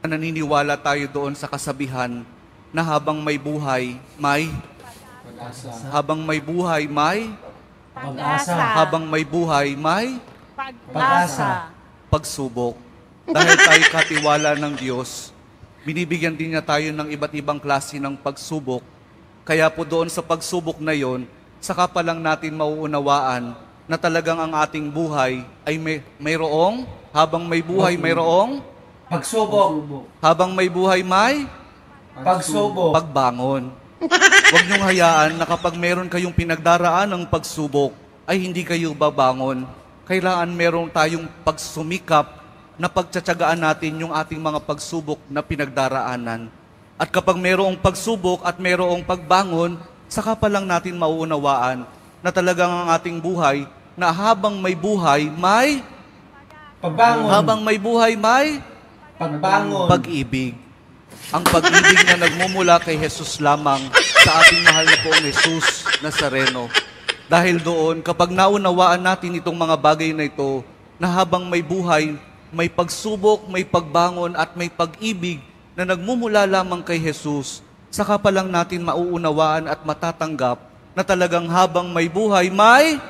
Naniniwala tayo doon sa kasabihan na habang may buhay, may Pag-asa. habang may buhay, may Pag-asa. habang may buhay, may Pag-asa. pagsubok. Dahil tayo katiwala ng Diyos, binibigyan din niya tayo ng iba't ibang klase ng pagsubok. Kaya po doon sa pagsubok na yon, saka pa lang natin mauunawaan na talagang ang ating buhay ay mayroong, habang may buhay, mayroong, Pagsubok. habang may buhay, may Pagsubok. pagbangon. Huwag niyong hayaan na kapag meron kayong pinagdaraan ng pagsubok, ay hindi kayo babangon. Kailangan meron tayong pagsumikap na pagtsatsagaan natin yung ating mga pagsubok na pinagdaraanan. At kapag merong pagsubok at merong pagbangon, saka pa lang natin mauunawaan na talagang ang ating buhay, na habang may buhay, may Pagbangon. habang may buhay, may Pagbangon. pag-ibig. Ang pag-ibig na nagmumula kay Jesus lamang sa ating mahal na poong Jesus Nazareno. Dahil doon, kapag naunawaan natin itong mga bagay na ito, na habang may buhay, may pagsubok, may pagbangon at may pag-ibig na nagmumula lamang kay Jesus, saka pa lang natin mauunawaan at matatanggap na talagang habang may buhay, may